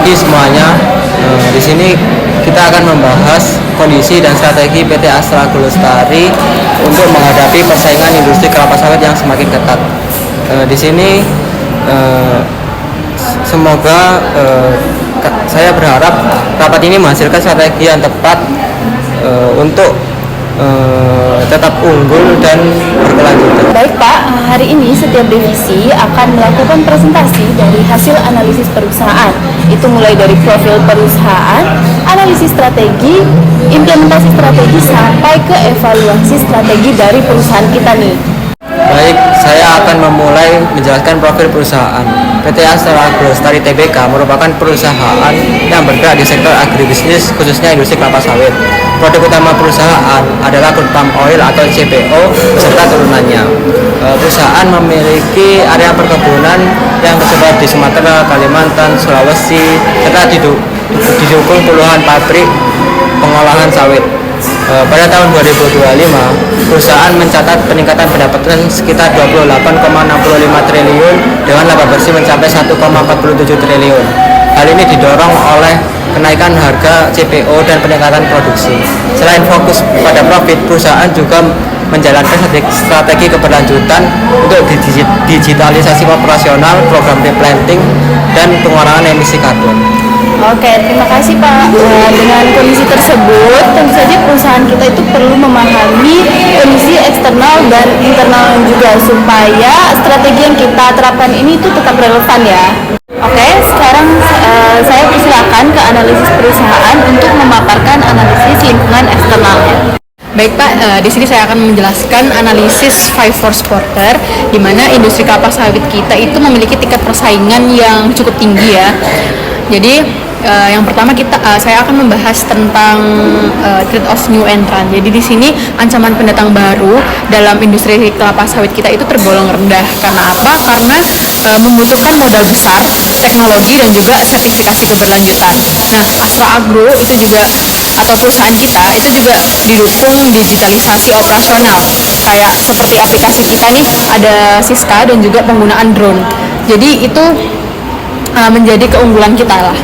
pagi semuanya. Di sini kita akan membahas kondisi dan strategi PT Astra Agrolestari untuk menghadapi persaingan industri kelapa sawit yang semakin ketat. Di sini semoga saya berharap rapat ini menghasilkan strategi yang tepat untuk tetap unggul dan berkelanjutan. Baik Pak, hari ini setiap divisi akan melakukan presentasi dari hasil analisis perusahaan. Itu mulai dari profil perusahaan, analisis strategi, implementasi strategi, sampai ke evaluasi strategi dari perusahaan kita nih. Baik, saya akan memulai menjelaskan profil perusahaan. PT Astra Agrolestari Tbk merupakan perusahaan yang bergerak di sektor agribisnis, khususnya industri kelapa sawit. Produk utama perusahaan adalah crude palm oil atau CPO beserta turunannya. Perusahaan memiliki area perkebunan yang tersebar di Sumatera, Kalimantan, Sulawesi, serta didukung puluhan pabrik pengolahan sawit. Pada tahun 2025, perusahaan mencatat peningkatan pendapatan sekitar 28,65 triliun dengan laba bersih mencapai 1,47 triliun. Hal ini didorong oleh kenaikan harga CPO dan peningkatan produksi. Selain fokus pada profit, perusahaan juga menjalankan strategi keberlanjutan untuk digitalisasi operasional, program replanting, dan pengurangan emisi karbon. Oke, terima kasih Pak. Dengan kondisi tersebut, tentu saja perusahaan kita itu perlu memahami kondisi eksternal dan internal juga supaya strategi yang kita terapkan ini itu tetap relevan ya. Oke, sekarang saya persilakan ke analisis perusahaan untuk memaparkan analisis lingkungan eksternalnya. Baik Pak, di sini saya akan menjelaskan analisis 5 force quarter, di mana industri kelapa sawit kita itu memiliki tingkat persaingan yang cukup tinggi ya. Jadi yang pertama saya akan membahas tentang threat of new entrant. Jadi di sini ancaman pendatang baru dalam industri kelapa sawit kita itu tergolong rendah. Karena apa? Karena membutuhkan modal besar, teknologi, dan juga sertifikasi keberlanjutan. Nah, Astra Agro itu juga, atau perusahaan kita itu juga didukung digitalisasi operasional. Kayak seperti aplikasi kita nih, ada Siska dan juga penggunaan drone. Jadi itu menjadi keunggulan kita lah.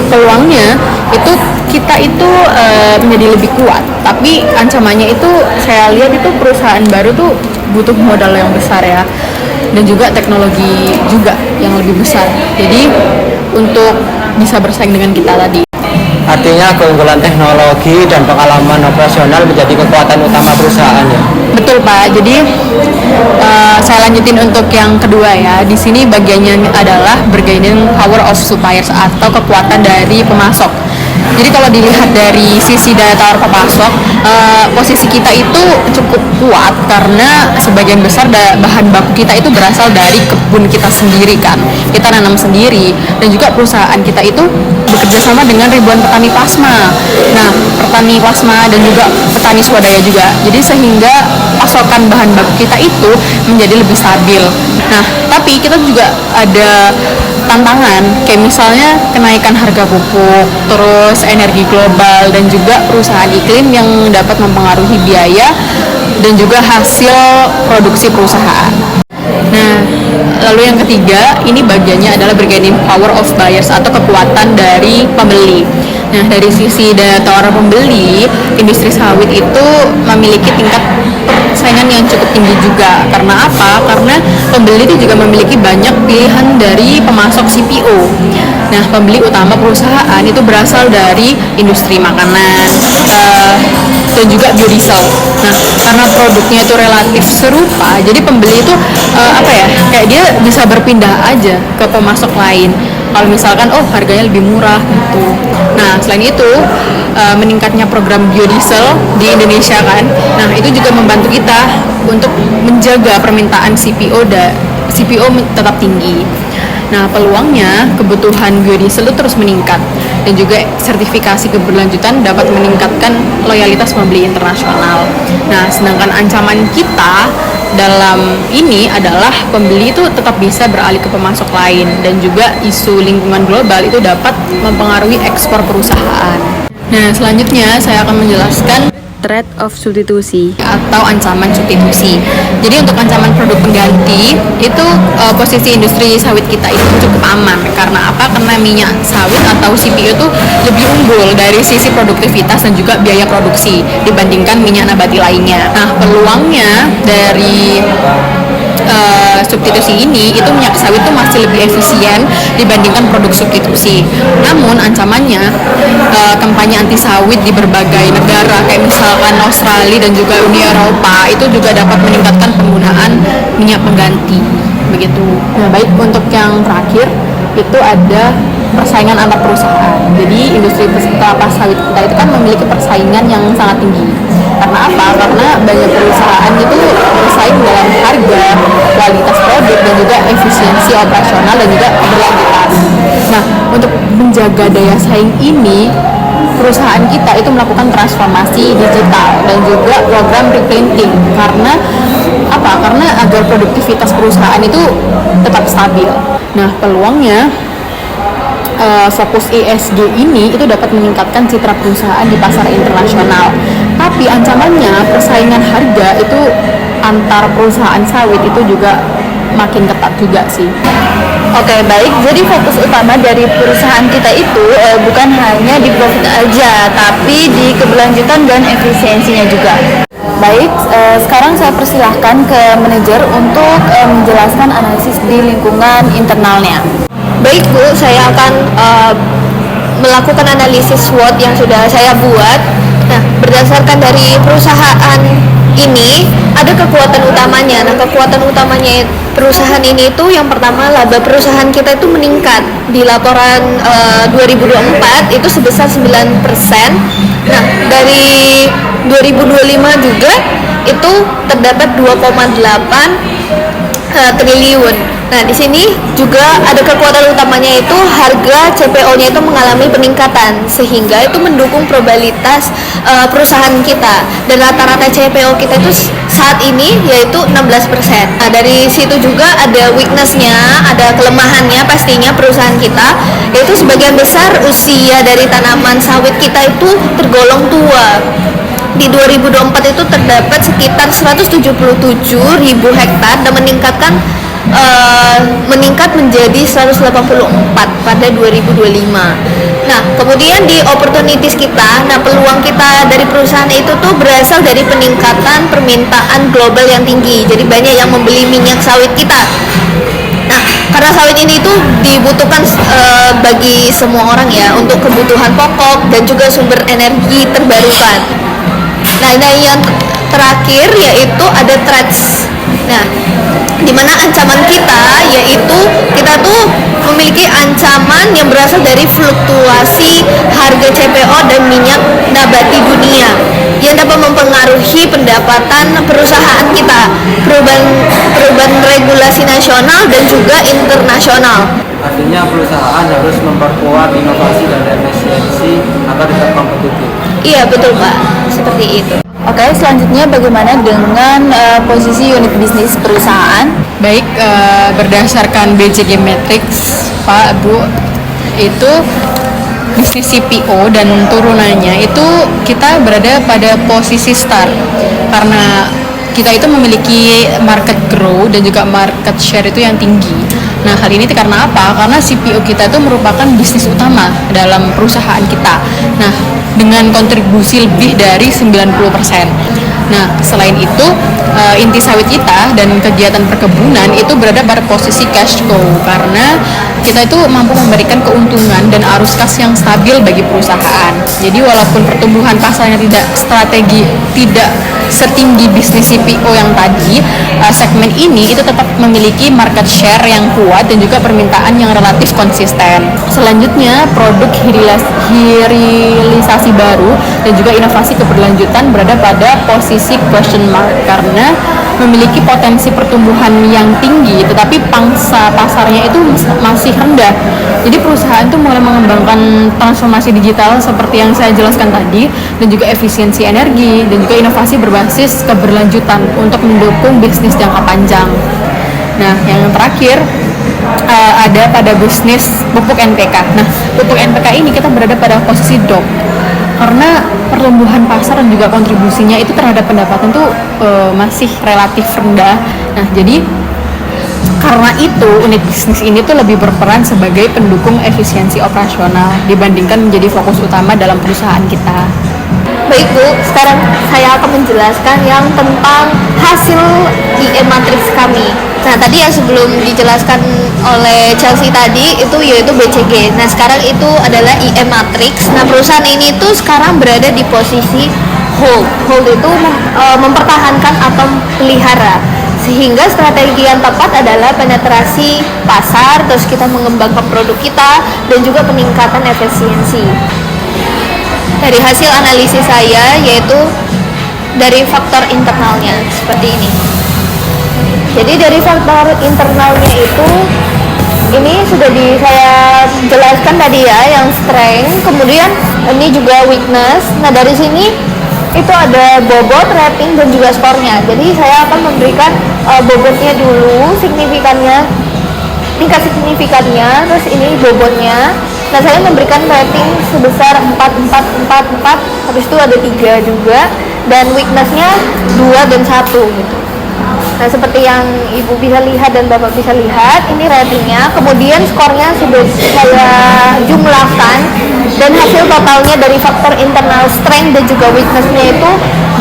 Peluangnya itu kita itu menjadi lebih kuat, tapi ancamannya itu saya lihat itu perusahaan baru tuh butuh modal yang besar ya, dan juga teknologi juga yang lebih besar. Jadi untuk bisa bersaing dengan kita tadi. Artinya keunggulan teknologi dan pengalaman operasional menjadi kekuatan utama perusahaan ya. Betul Pak. Jadi saya lanjutin untuk yang kedua ya. Di sini bagiannya adalah bargaining power of suppliers atau kekuatan dari pemasok. Jadi kalau dilihat dari sisi daya tawar pemasok, posisi kita itu cukup kuat karena sebagian besar bahan baku kita itu berasal dari kebun kita sendiri kan. Kita nanam sendiri, dan juga perusahaan kita itu bekerja sama dengan ribuan petani plasma. Nah, petani plasma dan juga petani swadaya juga. Jadi sehingga pasokan bahan baku kita itu menjadi lebih stabil. Nah, tapi kita juga ada tantangan, kayak misalnya kenaikan harga pupuk, terus energi global, dan juga perusahaan iklim yang dapat mempengaruhi biaya dan juga hasil produksi perusahaan. Nah, lalu yang ketiga, ini bagiannya adalah bargaining power of buyers atau kekuatan dari pembeli. Nah, dari sisi daya tawar pembeli, industri sawit itu memiliki tingkat persaingan yang cukup tinggi juga. Karena apa? Karena pembeli itu juga memiliki banyak pilihan dari pemasok CPO. Nah, pembeli utama perusahaan itu berasal dari industri makanan dan juga biodiesel. Nah, karena produknya itu relatif serupa, jadi pembeli itu kayak dia bisa berpindah aja ke pemasok lain. Kalau misalkan harganya lebih murah gitu. Nah, selain itu meningkatnya program biodiesel di Indonesia kan. Nah, itu juga membantu kita untuk menjaga permintaan CPO tetap tinggi. Nah, peluangnya kebutuhan biodiesel itu terus meningkat, dan juga sertifikasi keberlanjutan dapat meningkatkan loyalitas pembeli internasional. Nah, sedangkan ancaman kita dalam ini adalah pembeli itu tetap bisa beralih ke pemasok lain, dan juga isu lingkungan global itu dapat mempengaruhi ekspor perusahaan. Nah, selanjutnya saya akan menjelaskan threat of substitusi atau ancaman substitusi. Jadi untuk ancaman produk pengganti itu posisi industri sawit kita itu cukup aman. Karena apa? Karena minyak sawit atau CPO itu lebih unggul dari sisi produktivitas dan juga biaya produksi dibandingkan minyak nabati lainnya. Nah, peluangnya dari substitusi ini itu minyak sawit itu masih lebih efisien dibandingkan produk substitusi. Namun ancamannya kampanye anti sawit di berbagai negara kayak misalkan Australia dan juga Uni Eropa itu juga dapat meningkatkan penggunaan minyak pengganti begitu. Nah, baik untuk yang terakhir itu ada persaingan antar perusahaan. Jadi industri kelapa sawit kita itu kan memiliki persaingan yang sangat tinggi. Karena apa? Karena banyak perusahaan itu bersaing dalam harga, kualitas produk, dan juga efisiensi operasional dan juga keberlanjutan. Nah, untuk menjaga daya saing ini, perusahaan kita itu melakukan transformasi digital dan juga program replanting. Karena apa? Karena agar produktivitas perusahaan itu tetap stabil. Nah, peluangnya fokus ESG ini itu dapat meningkatkan citra perusahaan di pasar internasional. Tapi ancamannya persaingan harga itu antar perusahaan sawit itu juga makin ketat juga sih. Oke, baik. Jadi fokus utama dari perusahaan kita itu bukan hanya di profit aja, tapi di keberlanjutan dan efisiensinya juga. Baik, sekarang saya persilahkan ke manajer untuk menjelaskan analisis di lingkungan internalnya. Baik Bu, saya akan melakukan analisis SWOT yang sudah saya buat. Nah, berdasarkan dari perusahaan ini ada kekuatan utamanya. Nah, kekuatan utamanya perusahaan ini itu yang pertama laba perusahaan kita itu meningkat di laporan 2024 itu sebesar 9%. Nah, dari 2025 juga itu terdapat 2,8 triliun. Nah, di sini juga ada kekuatan utamanya itu harga CPO-nya itu mengalami peningkatan sehingga itu mendukung probabilitas perusahaan kita. Dan rata-rata CPO kita itu saat ini yaitu 16%. Nah, dari situ juga ada weakness-nya, ada kelemahannya pastinya perusahaan kita, yaitu sebagian besar usia dari tanaman sawit kita itu tergolong tua. Di 2024 itu terdapat sekitar 177.000 hektar dan meningkat menjadi 184 pada 2025. Nah, kemudian di opportunities kita, nah peluang kita dari perusahaan itu tuh berasal dari peningkatan permintaan global yang tinggi. Jadi banyak yang membeli minyak sawit kita. Nah, karena sawit ini tuh dibutuhkan bagi semua orang ya untuk kebutuhan pokok dan juga sumber energi terbarukan. Nah, yang terakhir yaitu ada threats. Nah, dimana ancaman kita yaitu kita tuh memiliki ancaman yang berasal dari fluktuasi harga CPO dan minyak nabati dunia yang dapat mempengaruhi pendapatan perusahaan kita, perubahan regulasi nasional dan juga internasional. Artinya perusahaan harus memperkuat inovasi dan efisiensi agar tetap kompetitif. Iya betul Pak, seperti itu. Oke, selanjutnya bagaimana dengan posisi unit bisnis perusahaan? Baik, berdasarkan BCG Matrix, Pak, Bu, itu bisnis CPO dan turunannya itu kita berada pada posisi start karena kita itu memiliki market grow dan juga market share itu yang tinggi. Nah, hal ini karena apa? Karena CPO kita itu merupakan bisnis utama dalam perusahaan kita. Nah, dengan kontribusi lebih dari 90%. Nah, selain itu, inti sawit kita dan kegiatan perkebunan itu berada pada posisi cash flow karena kita itu mampu memberikan keuntungan dan arus kas yang stabil bagi perusahaan. Jadi walaupun pertumbuhan pasarnya tidak setinggi bisnis CPO yang tadi, segmen ini itu tetap memiliki market share yang kuat dan juga permintaan yang relatif konsisten. Selanjutnya, produk hilirisasi baru dan juga inovasi keberlanjutan berada pada posisi question mark karena memiliki potensi pertumbuhan yang tinggi tetapi pangsa pasarnya itu masih rendah. Jadi perusahaan itu mulai mengembangkan transformasi digital seperti yang saya jelaskan tadi dan juga efisiensi energi dan juga inovasi berbasis keberlanjutan untuk mendukung bisnis jangka panjang. Nah, yang terakhir ada pada bisnis pupuk NPK. Nah, pupuk NPK ini kita berada pada posisi DOP karena pertumbuhan pasar dan juga kontribusinya itu terhadap pendapatan tuh masih relatif rendah. Nah, jadi karena itu unit bisnis ini tuh lebih berperan sebagai pendukung efisiensi operasional dibandingkan menjadi fokus utama dalam perusahaan kita. Baik Bu, sekarang saya akan menjelaskan yang tentang hasil IE matrix kami. Nah tadi yang sebelum dijelaskan oleh Chelsea tadi itu yaitu BCG. Nah sekarang itu adalah IE matrix. Nah perusahaan ini tuh sekarang berada di posisi hold. Hold itu mempertahankan atau pelihara. Sehingga strategi yang tepat adalah penetrasi pasar, terus kita mengembangkan produk kita dan juga peningkatan efisiensi. Dari hasil analisis saya yaitu dari faktor internalnya seperti ini. Jadi dari faktor internalnya itu ini sudah saya jelaskan tadi ya, yang strength, kemudian ini juga weakness. Nah dari sini itu ada bobot, rating dan juga skornya. Jadi saya akan memberikan bobotnya dulu, signifikannya, tingkat signifikannya, terus ini bobotnya. Nah saya memberikan rating sebesar 4, habis itu ada 3 juga, dan weaknessnya 2 dan 1 gitu. Nah seperti yang ibu bisa lihat dan bapak bisa lihat, ini ratingnya, kemudian skornya sudah saya jumlahkan, dan hasil totalnya dari faktor internal strength dan juga weaknessnya itu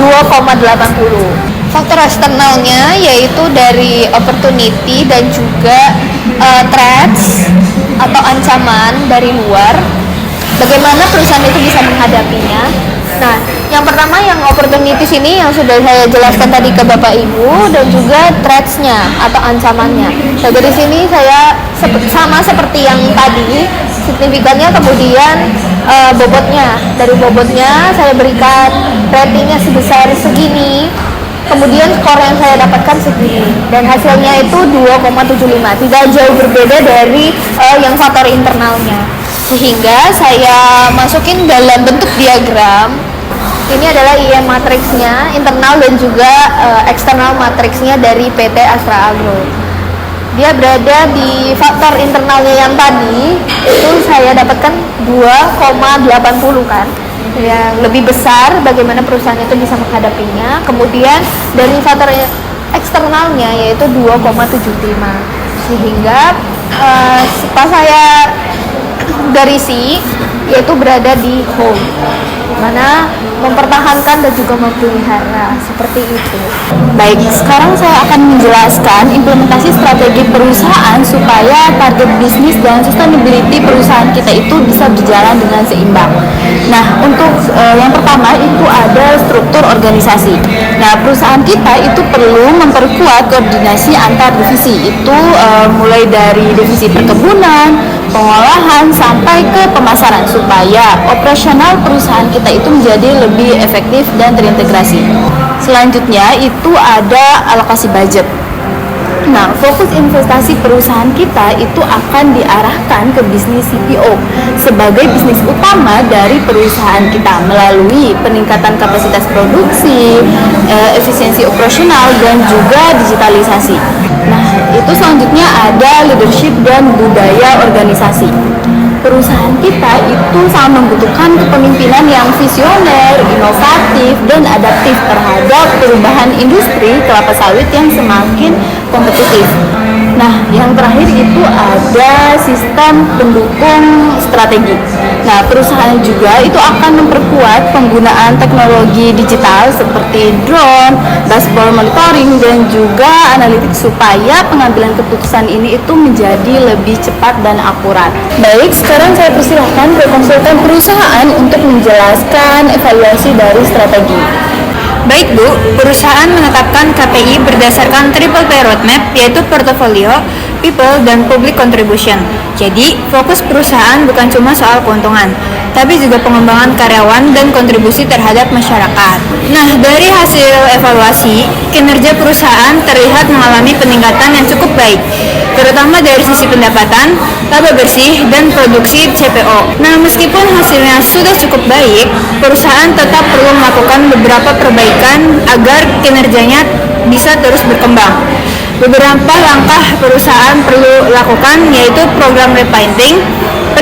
2,80. Faktor eksternalnya yaitu dari opportunity dan juga threats atau ancaman dari luar, bagaimana perusahaan itu bisa menghadapinya. Nah, yang pertama yang opportunities ini yang sudah saya jelaskan tadi ke Bapak Ibu, dan juga threats-nya atau ancamannya. Nah, dari sini saya sama seperti yang tadi, signifikannya, kemudian bobotnya. Dari bobotnya saya berikan ratingnya sebesar segini, kemudian skor yang saya dapatkan segini, dan hasilnya itu 2,75, tidak jauh berbeda dari yang faktor internalnya. Sehingga saya masukin dalam bentuk diagram. Ini adalah IE matriksnya, internal dan juga eksternal matriksnya dari PT Astra Agro. Dia berada di faktor internalnya yang tadi itu saya dapatkan 2,80 kan, yang lebih besar bagaimana perusahaan itu bisa menghadapinya. Kemudian dari faktor eksternalnya yaitu 2,75, sehingga pas saya garisi yaitu berada di hold, mana mempertahankan dan juga memelihara, seperti itu. Baik, sekarang saya akan menjelaskan implementasi strategi perusahaan supaya target bisnis dan sustainability perusahaan kita itu bisa berjalan dengan seimbang. Nah, untuk yang pertama itu ada struktur organisasi. Nah, perusahaan kita itu perlu memperkuat koordinasi antar divisi. Itu mulai dari divisi perkebunan, pengolahan sampai ke pemasaran supaya operasional perusahaan kita itu menjadi lebih efektif dan terintegrasi. Selanjutnya itu ada alokasi budget. Nah, fokus investasi perusahaan kita itu akan diarahkan ke bisnis CPO sebagai bisnis utama dari perusahaan kita melalui peningkatan kapasitas produksi, efisiensi operasional dan juga digitalisasi. Nah, itu selanjutnya ada leadership dan budaya organisasi. Perusahaan kita itu sangat membutuhkan kepemimpinan yang visioner, inovatif, dan adaptif terhadap perubahan industri kelapa sawit yang semakin kompetitif. Nah, yang terakhir itu ada sistem pendukung strategi. Nah, perusahaan juga itu akan memperkuat penggunaan teknologi digital seperti drone, dashboard monitoring, dan juga analitik supaya pengambilan keputusan ini itu menjadi lebih cepat dan akurat. Baik, sekarang saya persilahkan ke konsultan perusahaan untuk menjelaskan evaluasi dari strategi. Baik Bu, perusahaan menetapkan KPI berdasarkan Triple P Roadmap, yaitu portfolio, people, dan public contribution. Jadi, fokus perusahaan bukan cuma soal keuntungan, tapi juga pengembangan karyawan dan kontribusi terhadap masyarakat. Nah, dari hasil evaluasi, kinerja perusahaan terlihat mengalami peningkatan yang cukup baik, terutama dari sisi pendapatan, laba bersih, dan produksi CPO. Nah, meskipun hasilnya sudah cukup baik, perusahaan tetap perlu melakukan beberapa perbaikan agar kinerjanya bisa terus berkembang. Beberapa langkah perusahaan perlu lakukan yaitu program repainting,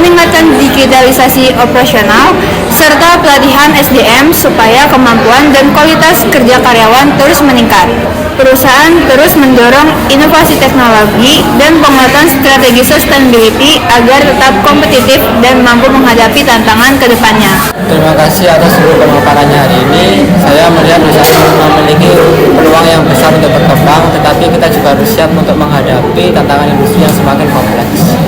meningkatkan digitalisasi operasional, serta pelatihan SDM supaya kemampuan dan kualitas kerja karyawan terus meningkat. Perusahaan terus mendorong inovasi teknologi dan penguatan strategi sustainability agar tetap kompetitif dan mampu menghadapi tantangan ke depannya. Terima kasih atas seluruh pemaparannya hari ini. Saya melihat perusahaan memiliki peluang yang besar untuk berkembang, tetapi kita juga harus siap untuk menghadapi tantangan industri yang semakin kompleks.